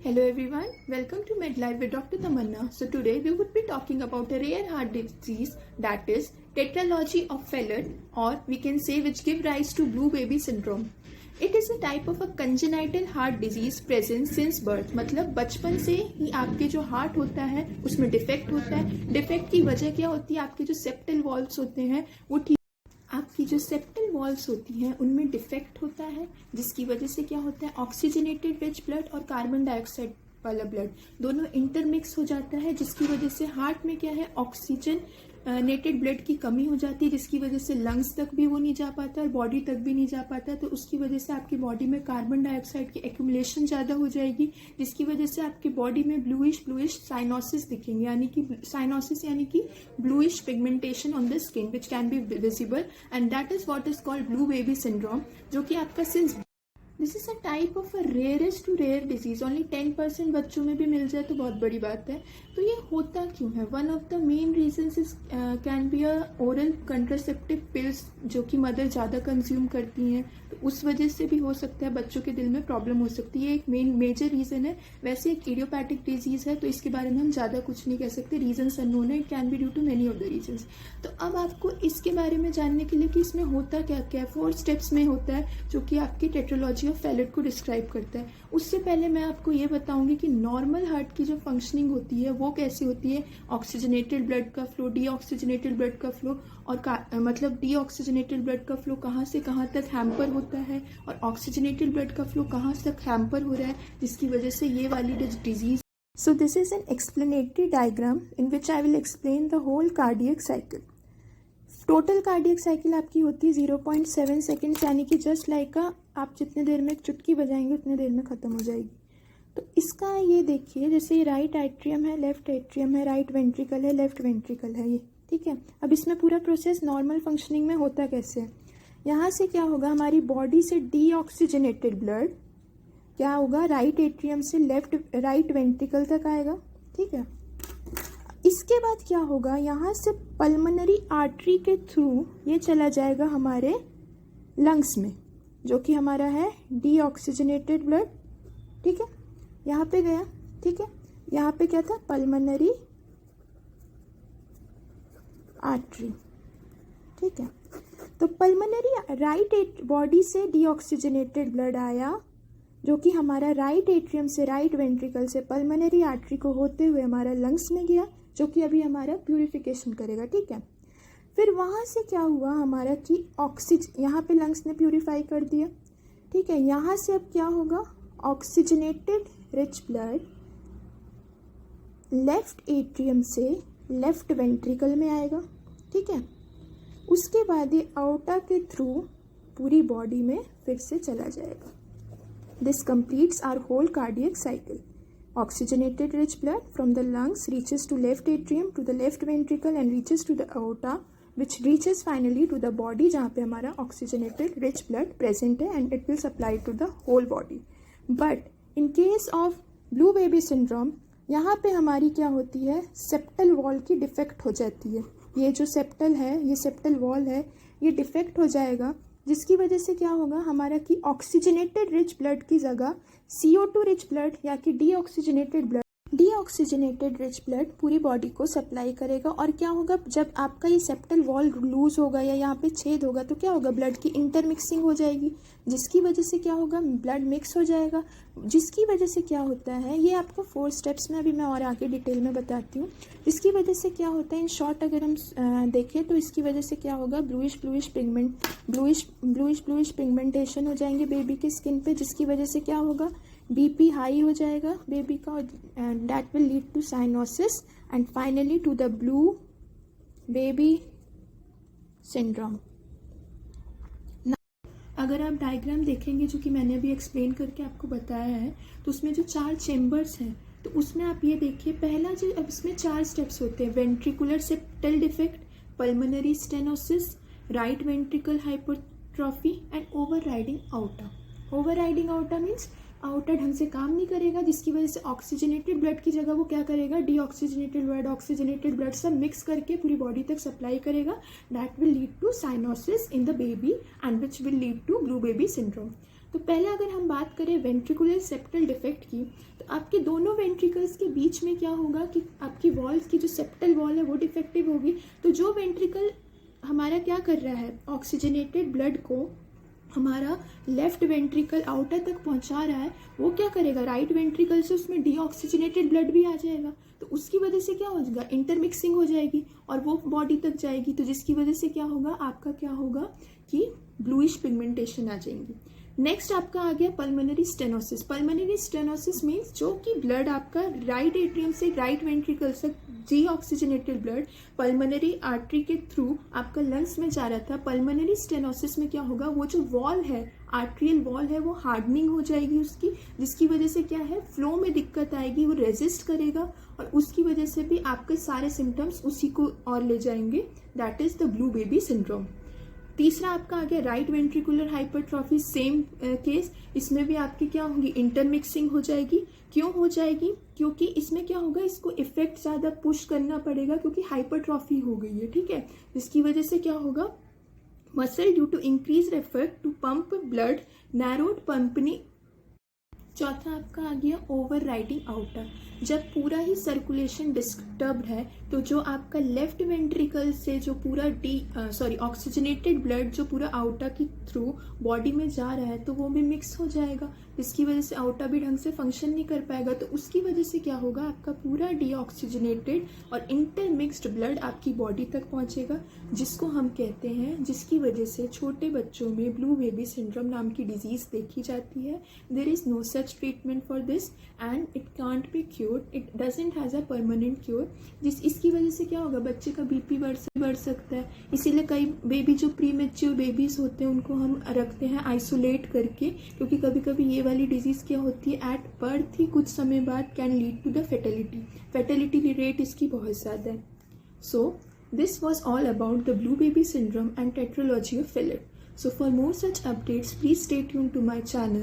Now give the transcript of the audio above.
Hello everyone, welcome to MedLife with Dr. Tamanna. So today we would be talking about a rare heart disease that is tetralogy of Fallot, or we can say which give rise to blue baby syndrome. It is a type of a congenital heart disease present since birth. मतलब बचपन से ही आपके जो heart होता है उसमें defect होता है. डिफेक्ट की वजह क्या होती है? आपके जो सेप्टल वॉल्व्स होते हैं वो ठीक, आपकी जो सेप्टल वॉल्व्स होती हैं उनमें डिफेक्ट होता है, जिसकी वजह से क्या होता है, ऑक्सीजनेटेड रिच ब्लड और कार्बन डाइऑक्साइड वाला ब्लड दोनों इंटरमिक्स हो जाता है, जिसकी वजह से हार्ट में क्या है, ऑक्सीजन नेटेड ब्लड की कमी हो जाती है, जिसकी वजह से लंग्स तक भी वो नहीं जा पाता और बॉडी तक भी नहीं जा पाता. तो उसकी वजह से आपकी बॉडी में कार्बन डाइऑक्साइड की एक्यूमुलेशन ज़्यादा हो जाएगी, जिसकी वजह से आपकी बॉडी में ब्लूइश साइनोसिस दिखेंगे, यानी कि साइनोसिस यानी कि bluish pigmentation on the skin which can be visible, and that is what is called blue baby syndrome, जो कि आपका since this is a type of a rarest to rare disease. Only 10% बच्चों में भी मिल जाए तो बहुत बड़ी बात है. तो ये होता क्यों है? One of the main reasons is can be a oral contraceptive pills जो कि मदर ज़्यादा कंज्यूम करती हैं, तो उस वजह से भी हो सकता है बच्चों के दिल में प्रॉब्लम हो सकती है. एक मेजर रीज़न है. वैसे एक इडियोपैथिक डिजीज़ है तो इसके बारे में हम ज़्यादा कुछ नहीं कह सकते. रीजंस अननोन है. It can be due to many of the reasons. तो अब आपको इसके बारे में जानने के लिए कि इसमें होता क्या क्या 4 स्टेप्स में होता है जो कि आपकी टेट्रोलॉजी ऑफ फैलेट को डिस्क्राइब करता है. उससे पहले मैं आपको ये बताऊंगी कि नॉर्मल हार्ट की जो फंक्शनिंग होती है वो कैसी होती है. ऑक्सीजनेटेड ब्लड का फ्लो, डीऑक्सीजनेटेड ब्लड का फ्लो, और मतलब डीऑक्सीजनेटेड ब्लड का फ्लो कहाँ से कहाँ तक हैम्पर होता है और ऑक्सीजनेटेड ब्लड का फ्लो कहाँ तक हैम्पर हो रहा है, जिसकी वजह से ये वाली disease. So this is an explanatory diagram in which I will explain the whole cardiac cycle. Total cardiac cycle आपकी होती है 0.7 सेकेंड्स, यानी कि जस्ट लाइक आप जितने देर में एक चुटकी बजाएंगे उतने देर में ख़त्म हो जाएगी. तो इसका ये देखिए, जैसे ये राइट एट्रियम है, लेफ्ट एट्रियम है, राइट वेंट्रिकल है, लेफ्ट वेंट्रिकल है, ये ठीक है. अब इसमें पूरा प्रोसेस नॉर्मल फंक्शनिंग में होता कैसे है? यहाँ से क्या होगा, हमारी बॉडी से डीऑक्सीजनेटेड ब्लड क्या होगा, राइट एट्रियम से राइट वेंट्रिकल तक आएगा, ठीक है. इसके बाद क्या होगा, यहाँ से पल्मोनरी आर्टरी के थ्रू ये चला जाएगा हमारे लंग्स में, जो कि हमारा है डीऑक्सीजनेटेड ब्लड, ठीक है. यहाँ पे गया, ठीक है. यहाँ पे क्या था, पल्मोनरी आर्टरी, ठीक है. तो पल्मोनरी राइट बॉडी से डीऑक्सीजनेटेड ब्लड आया, जो कि हमारा राइट एट्रियम से राइट वेंट्रिकल से पल्मोनरी आर्टरी को होते हुए हमारा लंग्स में गया, जो कि अभी हमारा प्यूरिफिकेशन करेगा, ठीक है. फिर वहाँ से क्या हुआ हमारा कि यहाँ पे लंग्स ने प्यूरिफाई कर दिया, ठीक है. यहाँ से अब क्या होगा, oxygenated rich blood left atrium से लेफ्ट वेंट्रिकल में आएगा, ठीक है. उसके बाद ये आउटा के थ्रू पूरी बॉडी में फिर से चला जाएगा. This completes our whole cardiac cycle. Oxygenated rich blood from the lungs reaches to left atrium, to the left ventricle and reaches to the aorta, which reaches finally to the body जहाँ पे हमारा oxygenated rich blood present है, and it will supply to the whole body. But in case of blue baby syndrome, यहाँ पे हमारी क्या होती है, सेप्टल वॉल की डिफेक्ट हो जाती है. ये जो सेप्टल है, ये सेप्टल वॉल है, ये डिफेक्ट हो जाएगा, जिसकी वजह से क्या होगा हमारा कि ऑक्सीजनेटेड रिच ब्लड की जगह CO2 रिच ब्लड या कि डीऑक्सीजनेटेड रिच ब्लड पूरी बॉडी को सप्लाई करेगा. और क्या होगा, जब आपका ये सेप्टल वॉल लूज होगा या यहाँ पे छेद होगा तो क्या होगा, ब्लड की इंटरमिक्सिंग हो जाएगी, जिसकी वजह से क्या होगा, ब्लड मिक्स हो जाएगा, जिसकी वजह से क्या होता है, ये आपको 4 स्टेप्स में अभी मैं और आगे डिटेल में बताती हूँ. जिसकी वजह से क्या होता है, इन शॉर्ट अगर हम देखें तो इसकी वजह से क्या होगा, ब्लूइश पिगमेंटेशन हो जाएंगे बेबी की स्किन पे, जिसकी वजह से क्या होगा, BP हाई हो जाएगा बेबी का, and that will lead to cyanosis and finally to the blue baby syndrome. अगर आप डायग्राम देखेंगे जो कि मैंने अभी एक्सप्लेन करके आपको बताया है, तो उसमें जो 4 चेम्बर्स हैं, तो उसमें आप ये देखिए, पहला जो अब इसमें 4 स्टेप्स होते हैं. Ventricular septal defect, pulmonary stenosis, right ventricle hypertrophy and overriding outta. Overriding outta means outer ढंग से काम नहीं करेगा, जिसकी वजह से ऑक्सीजनेटेड ब्लड की जगह वो क्या करेगा, डीऑक्सीजनेटेड ब्लड ऑक्सीजनेटेड ब्लड सब मिक्स करके पूरी बॉडी तक सप्लाई करेगा. That will lead to cyanosis in the baby and which will lead to blue baby syndrome. तो पहले अगर हम बात करें वेंट्रिकुलर सेप्टल डिफेक्ट की, तो आपके दोनों वेंट्रिकल्स के बीच में क्या होगा कि आपकी वॉल्स की जो सेप्टल वॉल है वो डिफेक्टिव होगी। तो जो वेंट्रिकल हमारा क्या कर रहा है, ऑक्सीजनेटेड ब्लड को हमारा लेफ्ट वेंट्रिकल आउटर तक पहुंचा रहा है, वो क्या करेगा, राइट वेंट्रिकल से उसमें डीऑक्सीजनेटेड ब्लड भी आ जाएगा। तो उसकी वजह से क्या हो जाएगा, इंटरमिक्सिंग हो जाएगी और वो बॉडी तक जाएगी। तो जिसकी वजह से क्या होगा, आपका क्या होगा कि ब्लूइश पिगमेंटेशन आ जाएंगी। नेक्स्ट आपका आ गया pulmonary stenosis. Pulmonary stenosis means जो कि ब्लड आपका राइट एट्रियम से राइट वेंट्रिकल तक डीऑक्सीजनेटेड ब्लड पल्मोनरी आर्टरी के थ्रू आपका लंग्स में जा रहा था। पल्मोनरी स्टेनोसिस में क्या होगा, वो जो वॉल है, आर्ट्रियल वॉल है, वो हार्डनिंग हो जाएगी उसकी, जिसकी वजह से क्या है, फ्लो में दिक्कत आएगी, वो रेजिस्ट करेगा और उसकी वजह से भी आपके सारे सिम्टम्स उसी को और ले जाएंगे। That is the blue baby syndrome. तीसरा आपका आ गया right ventricular hypertrophy. Same case, इसमें भी आपकी क्या होगी, इंटरमिक्सिंग हो जाएगी। क्यों हो जाएगी, क्योंकि इसमें क्या होगा, इसको इफेक्ट ज़्यादा पुश करना पड़ेगा क्योंकि हाइपरट्रॉफी हो गई है, ठीक है। जिसकी वजह से क्या होगा, muscle due to increase effort to pump blood, narrowed पंपनी। चौथा आपका आ गया ओवर राइडिंग आउटर। जब पूरा ही सर्कुलेशन डिस्टर्ब्ड है तो जो आपका लेफ्ट वेंट्रिकल से जो पूरा ऑक्सीजनेटेड ब्लड जो पूरा आउटा के थ्रू बॉडी में जा रहा है तो वो भी मिक्स हो जाएगा, जिसकी वजह से आउटा भी ढंग से फंक्शन नहीं कर पाएगा। तो उसकी वजह से क्या होगा, आपका पूरा डीऑक्सीजनेटेड और इंटरमिक्स्ड ब्लड आपकी बॉडी तक पहुंचेगा, जिसको हम कहते हैं, जिसकी वजह से छोटे बच्चों में ब्लू बेबी सिंड्रोम नाम की डिजीज देखी जाती है। There is no such treatment for this and it can't be cured, it doesn't has a permanent cure. इसकी वजह से क्या होगा, बच्चे का बीपी बढ़ सकता है। इसीलिए कई बेबी जो प्री मेच्योर बेबीज होते हैं उनको हम रखते हैं आइसोलेट करके, क्योंकि कभी कभी ये वाली डिजीज क्या होती है, एट बर्थ ही कुछ समय बाद can lead to the fertility rate इसकी बहुत ज़्यादा है। सो this was all about the blue baby syndrome and tetralogy of Fallot. So for more such updates, please stay tuned to my channel.